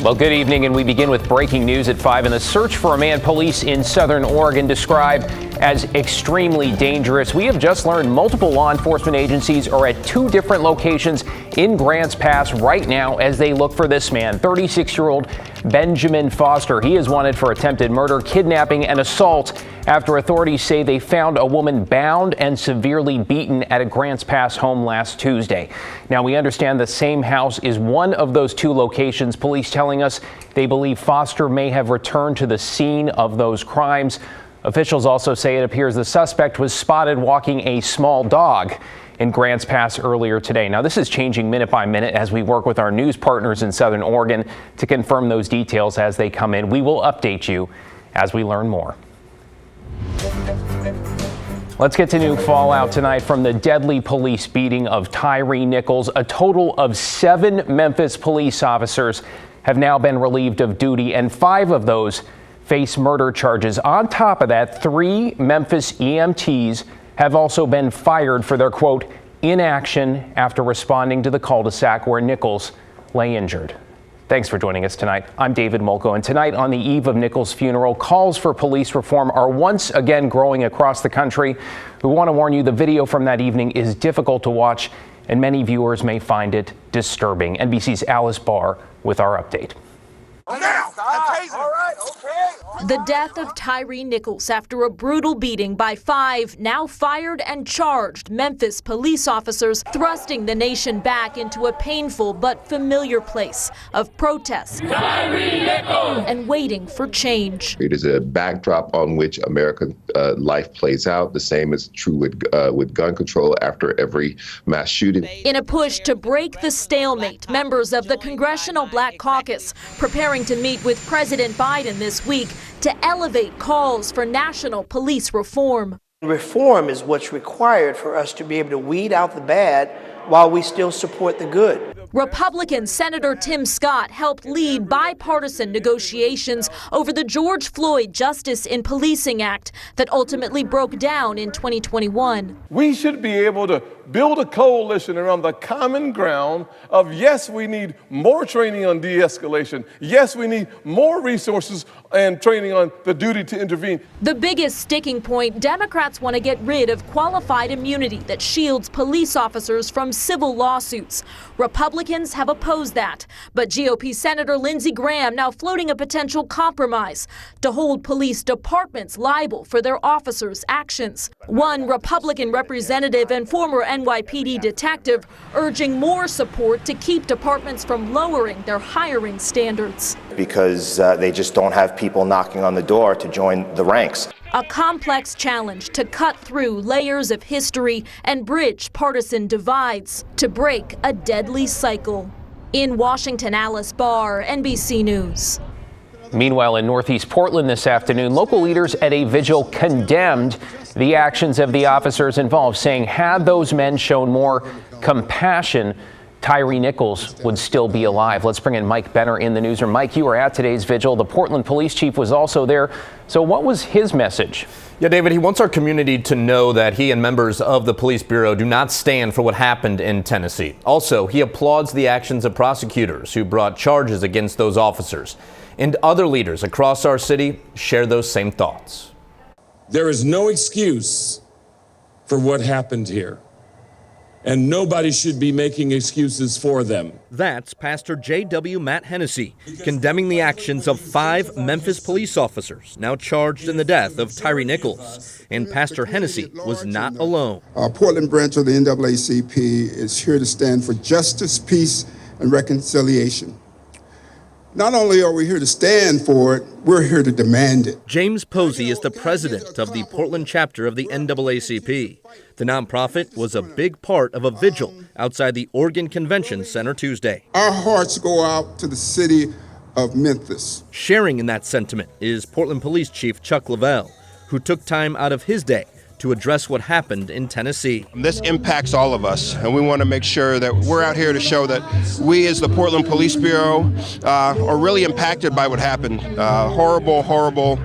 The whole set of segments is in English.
Well, good evening, and we begin with breaking news at 5. And the search for a man police in southern Oregon described as extremely dangerous. We have just learned multiple law enforcement agencies are at 2 different locations in Grants Pass right now as they look for this man, 36-year-old Benjamin Foster. He is wanted for attempted murder, kidnapping, and assault after authorities say they found a woman bound and severely beaten at a Grants Pass home last Tuesday. Now, we understand the same house is one of those 2 locations. Police telling us they believe Foster may have returned to the scene of those crimes. Officials also say it appears the suspect was spotted walking a small dog in Grants Pass earlier today. Now, this is changing minute by minute as we work with our news partners in southern Oregon to confirm those details as they come in. We will update you as we learn more. Let's get to new fallout tonight from the deadly police beating of Tyree Nichols. A total of 7 Memphis police officers have now been relieved of duty, and 5 of those face murder charges. On top of that, 3 Memphis EMTs have also been fired for their, quote, inaction after responding to the cul-de-sac where Nichols lay injured. Thanks for joining us tonight. I'm David Molko, and tonight on the eve of Nichols' funeral, calls for police reform are once again growing across the country. We want to warn you the video from that evening is difficult to watch, and many viewers may find it disturbing. NBC's Alice Barr with our update. The death of Tyree Nichols after a brutal beating by 5 now fired and charged Memphis police officers, thrusting the nation back into a painful but familiar place of protest and waiting for change. It is a backdrop on which American life plays out. The same is true with gun control after every mass shooting. In a push to break the stalemate, members of the Congressional Black Caucus preparing to meet with President Biden this week to elevate calls for national police reform. Reform is what's required for us to be able to weed out the bad while we still support the good. Republican Senator Tim Scott helped lead bipartisan negotiations over the George Floyd Justice in Policing Act that ultimately broke down in 2021. We should be able to build a coalition around the common ground of, yes, we need more training on de-escalation. Yes, we need more resources and training on the duty to intervene. The biggest sticking point, Democrats want to get rid of qualified immunity that shields police officers from civil lawsuits. Republicans have opposed that, but GOP Senator Lindsey Graham now floating a potential compromise to hold police departments liable for their officers' actions. One Republican representative and former NYPD detective urging more support to keep departments from lowering their hiring standards. Because they just don't have people knocking on the door to join the ranks. A complex challenge to cut through layers of history and bridge partisan divides to break a deadly cycle. In Washington, Alice Barr, NBC News. Meanwhile, in Northeast Portland this afternoon, local leaders at a vigil condemned the actions of the officers involved, saying had those men shown more compassion, Tyree Nichols would still be alive. Let's bring in Mike Benner in the newsroom. Mike, you were at today's vigil. The Portland police chief was also there. So what was his message? Yeah, David, he wants our community to know that he and members of the police bureau do not stand for what happened in Tennessee. Also, he applauds the actions of prosecutors who brought charges against those officers. And other leaders across our city share those same thoughts. There is no excuse for what happened here, and nobody should be making excuses for them. That's Pastor J.W. Matt Hennessy condemning the actions of 5 Memphis police officers now charged in the death of Tyree Nichols. And Pastor Hennessy was not alone. Our Portland branch of the NAACP is here to stand for justice, peace, and reconciliation. Not only are we here to stand for it, we're here to demand it. James Posey is the president of the Portland chapter of the NAACP. The nonprofit was a big part of a vigil outside the Oregon Convention Center Tuesday. Our hearts go out to the city of Memphis. Sharing in that sentiment is Portland Police Chief Chuck Lavelle, who took time out of his day to address what happened in Tennessee. This impacts all of us, and we want to make sure that we're out here to show that we as the Portland Police Bureau are really impacted by what happened. Horrible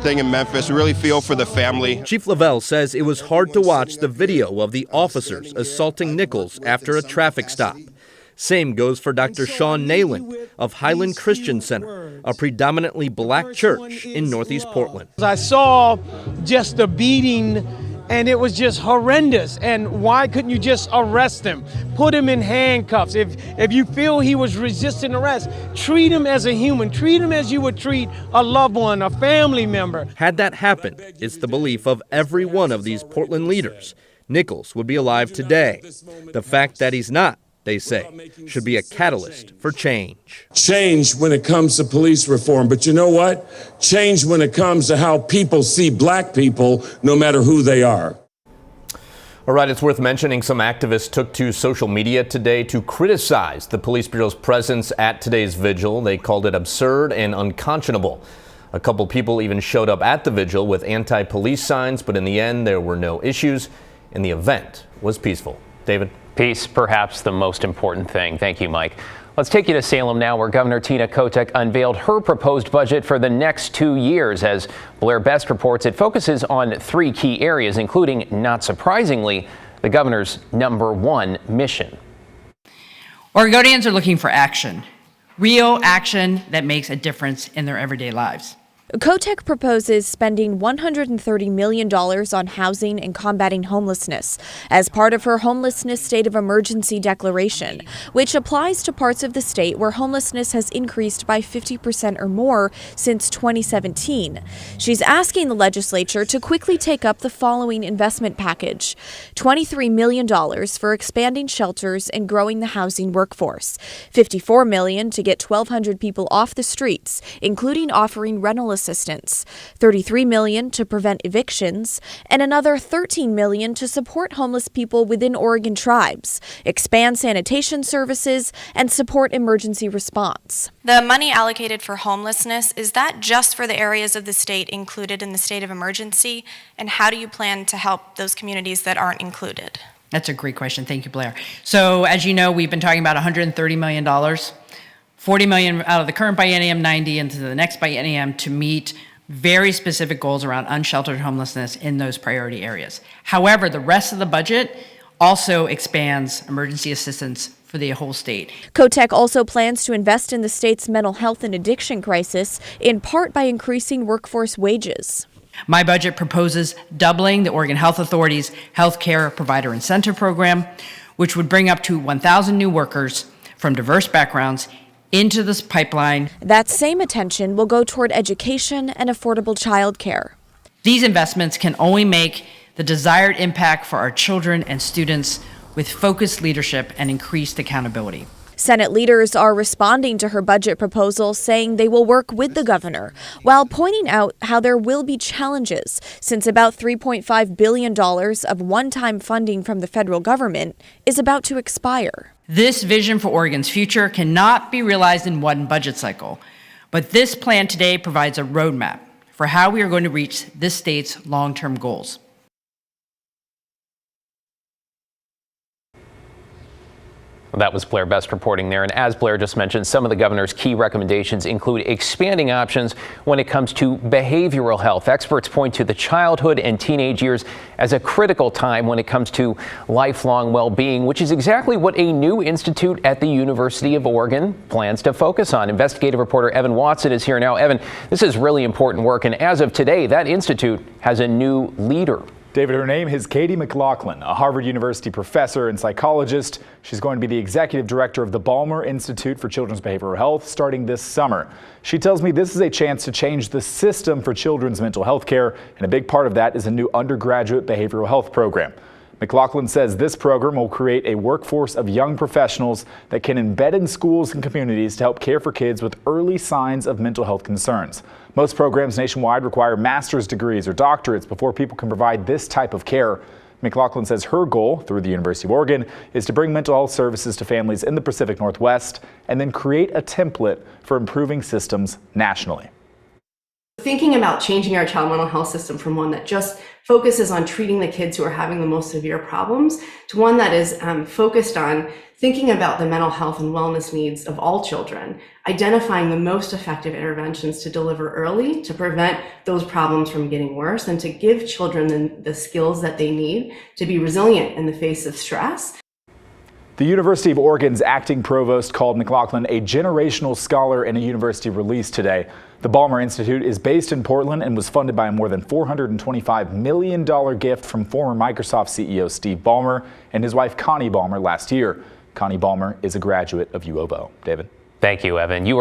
thing in Memphis. We really feel for the family. Chief Lavelle says it was hard to watch the video of the officers assaulting Nichols after a traffic stop. Same goes for Dr. Sean Nayland of Highland Christian Center, a predominantly black church in Northeast Portland. I saw just the beating, and it was just horrendous. And why couldn't you just arrest him? Put him in handcuffs. If you feel he was resisting arrest, treat him as a human. Treat him as you would treat a loved one, a family member. Had that happened, it's the belief of every one of these Portland leaders, Nichols would be alive today. The fact that he's not, they say, should be a catalyst for change. Change when it comes to police reform, but you know what? Change when it comes to how people see black people, no matter who they are. All right, it's worth mentioning some activists took to social media today to criticize the Police Bureau's presence at today's vigil. They called it absurd and unconscionable. A couple people even showed up at the vigil with anti-police signs, but in the end, there were no issues, and the event was peaceful. David? Peace, perhaps the most important thing. Thank you, Mike. Let's take you to Salem now, where Governor Tina Kotek unveiled her proposed budget for the next 2 years. As Blair Best reports, it focuses on 3 key areas, including, not surprisingly, the governor's #1 mission. Oregonians are looking for action, real action that makes a difference in their everyday lives. Kotek proposes spending $130 million on housing and combating homelessness as part of her homelessness state of emergency declaration, which applies to parts of the state where homelessness has increased by 50% or more since 2017. She's asking the legislature to quickly take up the following investment package: $23 million for expanding shelters and growing the housing workforce, $54 million to get 1,200 people off the streets, including offering rental assistance, $33 million to prevent evictions, and another $13 million to support homeless people within Oregon tribes, expand sanitation services, and support emergency response. The money allocated for homelessness, is that just for the areas of the state included in the state of emergency? And how do you plan to help those communities that aren't included? That's a great question. Thank you, Blair. So as you know, we've been talking about $130 million. $40 million out of the current biennium, 90 into the next biennium to meet very specific goals around unsheltered homelessness in those priority areas. However, the rest of the budget also expands emergency assistance for the whole state. Kotek also plans to invest in the state's mental health and addiction crisis, in part by increasing workforce wages. My budget proposes doubling the Oregon Health Authority's healthcare provider incentive program, which would bring up to 1,000 new workers from diverse backgrounds into this pipeline. That same attention will go toward education and affordable childcare. These investments can only make the desired impact for our children and students with focused leadership and increased accountability. Senate leaders are responding to her budget proposal, saying they will work with the governor, while pointing out how there will be challenges, since about $3.5 billion of one-time funding from the federal government is about to expire. This vision for Oregon's future cannot be realized in one budget cycle, but this plan today provides a roadmap for how we are going to reach this state's long-term goals. That was Blair Best reporting there. And as Blair just mentioned, some of the governor's key recommendations include expanding options when it comes to behavioral health. Experts point to the childhood and teenage years as a critical time when it comes to lifelong well-being, which is exactly what a new institute at the University of Oregon plans to focus on. Investigative reporter Evan Watson is here now. Evan, this is really important work, and as of today, that institute has a new leader. David, her name is Katie McLaughlin, a Harvard University professor and psychologist. She's going to be the executive director of the Balmer Institute for Children's Behavioral Health starting this summer. She tells me this is a chance to change the system for children's mental health care, and a big part of that is a new undergraduate behavioral health program. McLaughlin says this program will create a workforce of young professionals that can embed in schools and communities to help care for kids with early signs of mental health concerns. Most programs nationwide require master's degrees or doctorates before people can provide this type of care. McLaughlin says her goal through the University of Oregon is to bring mental health services to families in the Pacific Northwest and then create a template for improving systems nationally. Thinking about changing our child mental health system from one that just focuses on treating the kids who are having the most severe problems to one that is focused on thinking about the mental health and wellness needs of all children, identifying the most effective interventions to deliver early to prevent those problems from getting worse, and to give children the skills that they need to be resilient in the face of stress. The University of Oregon's acting provost called McLaughlin a generational scholar in a university release today. The Ballmer Institute is based in Portland and was funded by a more than $425 million gift from former Microsoft CEO Steve Ballmer and his wife Connie Ballmer last year. Connie Ballmer is a graduate of U of O. David. Thank you, Evan. You are